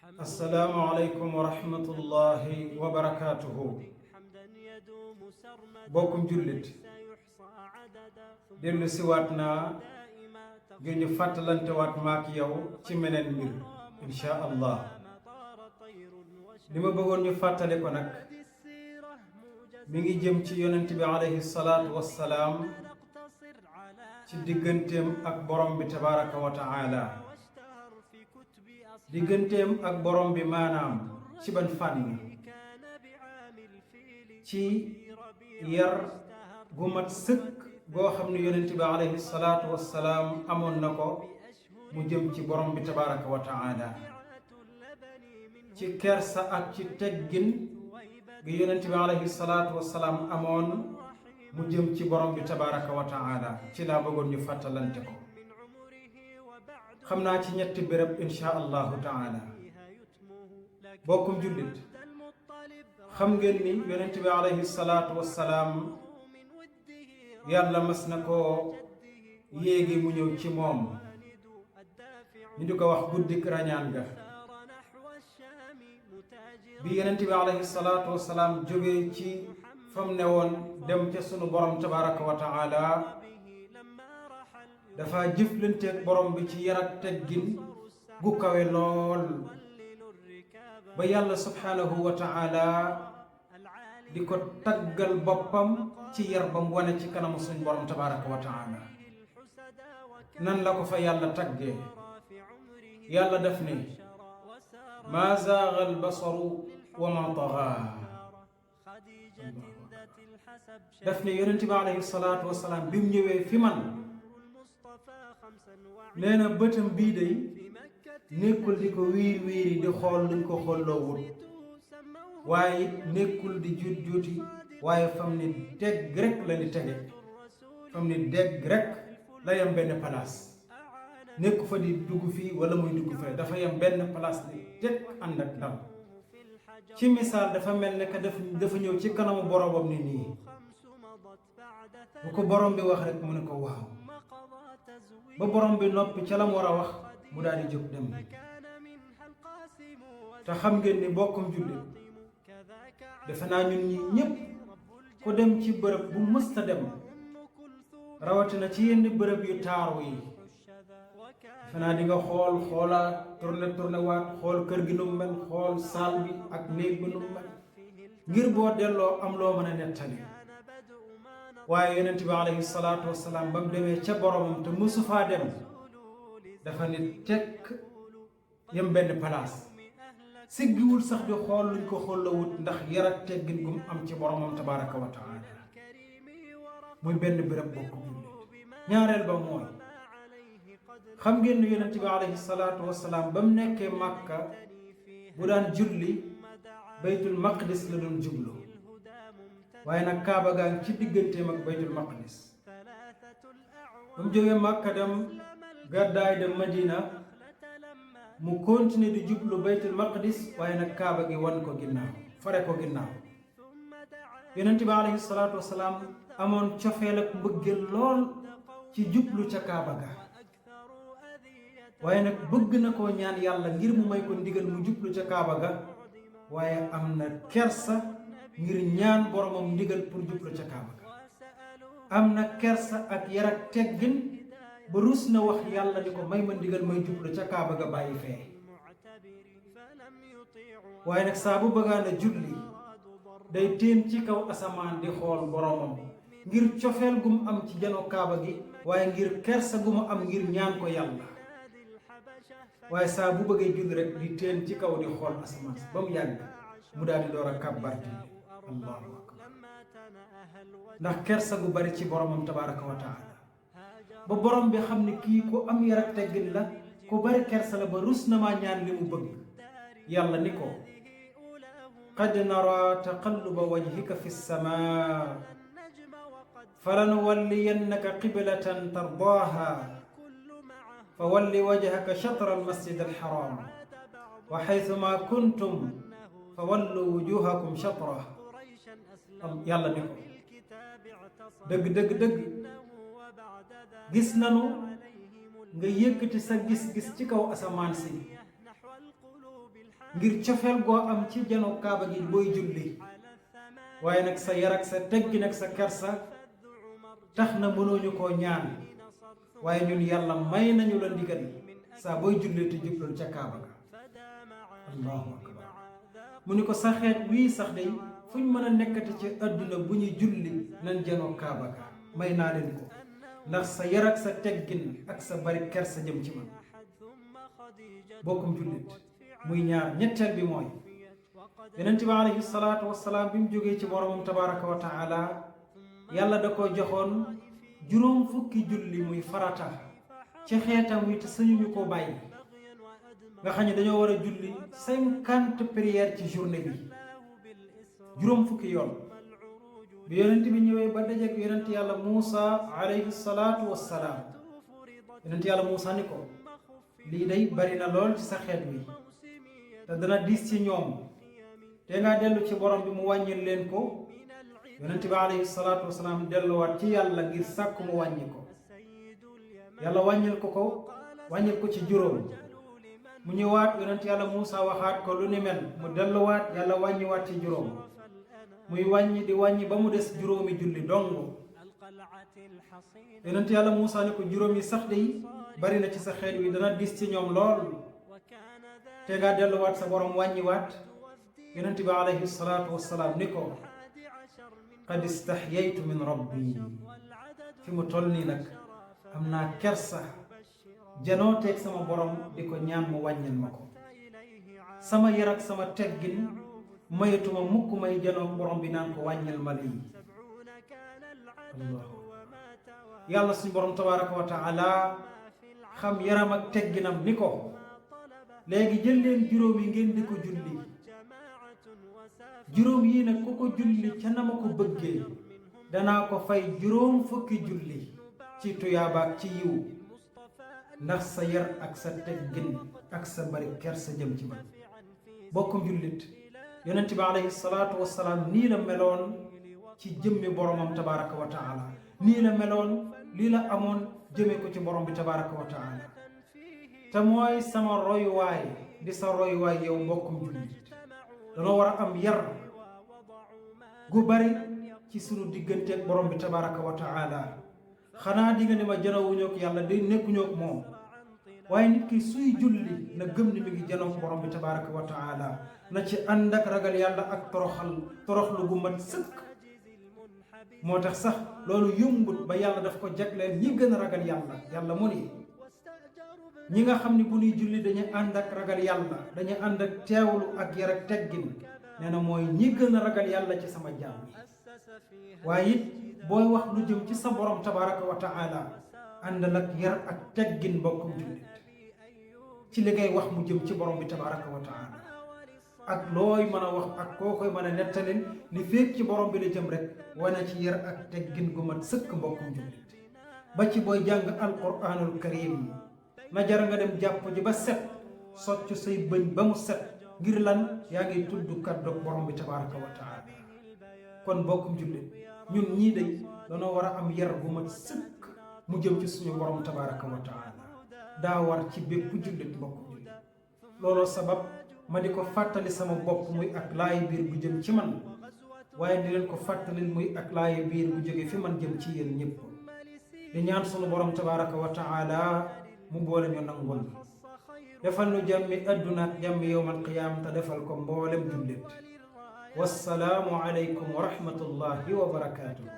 السلام عليكم ورحمة الله وبركاته. bokkum jullit dellu siwaat naa ngir ñu fàttalante waat maak yow ci meneen mbir insha allah. li ma bëggoon ñu fàttale ko nag mi ngi jëm ci yonent bi alayhi salaatu wassalaam ci digganteem ak borom bi tabaraka wa taala. digganteem ak borom bi maanaam ci ban fànn? ci yar gu mat sëkk goo xam ne yonent bi alayhi salaatu wassalaam amoon na ko mu jëm ci borom bi tabaraka wa taala. ci kersa ak ci teggin gi yonent bi alayhi salaatu wassalaam amoon mu jëm ci borom bi tabaraka wa taala ci laa bëggoon ñu fàttalante ko. xam naa ci ñetti béréb insha allahu taala. bokkum jullit xam ngeen ni yonent bi alayhi salaatu wassalaam yàlla mas na ko yéegi mu ñëw ci moom ñu di ko wax guddik rañaan ga. bi yonent bi alayhi salaatu wassalaam jógee ci fam ne woon dem ca sunu borom tabaraka wa taala dafa jëflanteeg borom bi ci yar ak teggin gu kawe lool ba yàlla subhanahu wa taala di ko taggal boppam ci yar ba mu wane ci kanamu suñ borom tabaraka wa taala. nan la ko fa yàlla taggee? yàlla def ne maa zaaga albasaru wa ma tagaa. def ne yonent bi alayhi salaatu wasalaam bi mu ñëwee fi man nee na bëtam bii day nekkul di ko wiir wiiri di xool luñ ko xolloo wut, waaye it nekkul di juut juuti, waaye fam ni dégg rek la ni tege, fam ni dégg rek la yem benn place. nekku fa di dugg fii wala muy dugg fee, dafa yem benn place ni teg ànd ak dal. ci misaal dafa mel ne que dafa ñëw ci kanamu boromam ni nii, bu ko borom bi wax rek mu ne ko waaw, ba borom bi noppi ca la mu war a wax mu daal di jóg dem. te xam ngeen ni bokkum jullit defe naa ñun ñi ñépp ku dem ci bërëb bu mësta dem, rawatina ci yenn bërëb yu taaru yi, defe naa di nga xoolaat tourné waat xool kër gi nu mu mel, xool saal bi ak néeg bi nu mu mel, ngir boo delloo am loo mën a nettali. waaye yonent bi alayhi salaatu wassalaam ba mu demee ca boromam te mësu faa dem, dafa ni tekk yem benn place, siggiwul sax di xool luñ ko xollawut ndax yar ak teggin gum am ci boromam tabaraka wa taala. muy benn béréb bokk jullit. ñaareel ba mooy xam ngeen ne yonent bi alayhi salaatu wassalaam ba mu nekkee màkka bu daan julli baytul maqdis la doon jublu, waaye nag kaaba gaa ngi ci digganteem ak baytul maqdis. ba mu jógee màkka dem gàddaay dem madina, mu continuer di jublu baytul maqdis, waaye nag kaaba gi wan ko ginnaaw, fare ko ginnaaw. yonent bi alayhi salaatu wassalaam amoon cofeel ak mbëggeel lool ci jublu ca kaaba ga, waaye nag bëgg na koo ñaan yàlla ngir mu may ko ndigal mu jublu ca kaaba ga, waaye am na kersa ngir ñaan boromam ndigal pour jublu ca kaaba ga. am na kersa ak yar ak teggin ba rus na wax yàlla ni ko may ma ndigal may jublu ca kaaba ga bàyyi fee. waaye nag saa bu bëggaan a julli day téen ci kaw asamaan di xool boromam ngir cofeel gu mu am ci jano kaaba gi, waaye ngir kersa gu mu am ngir ñaan ko yàlla. waaye saa bu bëggee julli rek di téen ci kaw di xool asamaan ba mu yàgg mu daal di door a kàbbar julli. allahu akbar. ndax kersa gu bari ci boromam tabaraka wa taala, ba borom bi xam ne kii ku am yar ak teggin la, ku bari kersa la, ba rus na maa ñaan li mu bëgg. yàlla ni ko qad nara taqalluba wajhika fi ssamaa falanuwalliyannaka qiblatan tardaaha fa walli wajhaka shatra almasjid alharam wa haythuma kuntum fa wallu wujuhakum shatrah. yàlla ni ko dëgg gis nanu nga yëkkati sa gis-gis ci kaw asamaan si ngir cofeel goo am ci janoo kaaba gi booy julli waaye nag sa yar ak sa teggi nag sa kersa tax na mënooñu koo ñaan waaye ñun yàlla may nañu la ndigal saa booy julli te jubloon ca kaaba ga allahu akbar mu ni ko sa xeet wii sax day fuñ mën a nekkati ci àdduna bu ñuy julli nan janoo kaaba ga may naa leen ko ndax sa yar ak sa teggin ak sa bari kersa jëm ci man bokkum jullit muy ñaar ñetteel bi mooy yonent bi alayhi salaatu wassalaam bi mu jógee ci boromam tabaraka wa taala yàlla da ko joxoon juróom fukki julli muy farata ci xeetam wi te sañuñu ko bàyyi nga xam ne dañoo war a julli 50 prières ci journée bi juróom fukki yoon bi yonent bi ñëwee ba dajeek yonent yàlla Muusa alayhi salaatu wassalaam yonent yàlla Muusa ni ko lii day bari na lool ci sa xeet wi te dana diis ci ñoom te nga dellu ci borom bi mu wàññil leen ko yonent bi alayhi salaatu wassalaam delluwaat ci yàlla ngir sàkku mu wàññi ko yàlla wàññil ko ci juróom mu ñëwaat yonent yàlla Muusa waxaat ko lu ni mel mu delluwaat yàlla wàññiwaat ci juróom muy wàññi di wàññi ba mu des juróomi julli dong yonent yàlla Muusa ni ko juróom yi sax day bari na ci sa xeet wi dana dis ci ñoom lool te nga delluwaat sa borom wàññiwaat yonent bi alayhi salaatu wassalaam ni ko qad istahyaytu min rabbi fi mu toll nii nag am naa kersa janoo teeg sama borom di ko ñaan mu wàññil ma ko sama yar ak sama teggin mayetuma mukk may janoo borom bi naan ko wàññil ma lii allah yàlla suñu borom tabaraka wa taala xam yaram ak tegginam ni ko léegi jël leen juróom yi ngeen di ko julli juróom yii nag ku ko julli ca na ma ko bëggee danaa ko fay juróom fukki julli ci tuyaabaak ci yiw ndax sa yar ak sa teggin ak sa bari kersa jëm ci man bokkum jullit yonent bi alayhi salaatu wassalaam nii la meloon ci jëmmi boromam tabaraka wa taala nii la meloon lii la amoon jëme ko ci borom bi tabaraka wa taala te mooy sama royuwaay di sa royuwaay yow mbokkum jullit danoo war a am yar gu bari ci sunu digganteeg borom bi tabaraka wa taala xanaa di nga ne ma janawuñoo ak yàlla di nekkuñoo ak moom waaye nit ki suy julli na gëm ni mi ngi janoo borom bi tabaraka wa taala na ci ànd ak ragal yàlla ak toroxlu gu mat sëkk moo tax sax loolu yombut ba yàlla daf ko jagleel ñi gën a ragal yàlla yàlla mu ni ñi nga xam ni bu ñuy julli dañuy ànd ak ragal yàlla dañuy ànd ak teewlu ak yar ak teggin nee na mooy ñi gën a ragal yàlla ci sama jaam yi waaye it booy wax lu jëm ci sa borom tabaraka wa taala àndal ak yar ak teggin bokkum jullit ci li ngay wax mu jëm ci borom bi tabaraka wa taala ak looy mën a wax ak koo koy mën a nettalin li féeg ci borom bi la jëm rek wane ci yar ak teggin gu mat sëkk mbokkum jullit ba ci booy jàng alquranul karim na jar nga dem jàpp ji ba set soccu say bëñ ba mu set ngir lan yaa ngi tudd kàddu borom bi tabaraka wa taala kon mbokkum jullit ñun ñii day danoo war a am yar gu mat sëkk mu jëm ci suñu borom tabaraka wa taala daa war ci bépp jullit mbokkum jullit looloo sabab ma di ko fàttali sama bopp muy ak laayi biir bu jëm ci man waaye di leen ko fàttali muy ak laayi biir bu jóge fi man jëm ci yéen ñëpp di ñaan sunu borom tabaraka wa taala mu boole ñu nangul defal nu jàmmi adduna ak jàmmi yowmal qiyaam te defal ko mboolem jullit wassalaamu aleykum wa rahmatullahi wa barakaatuh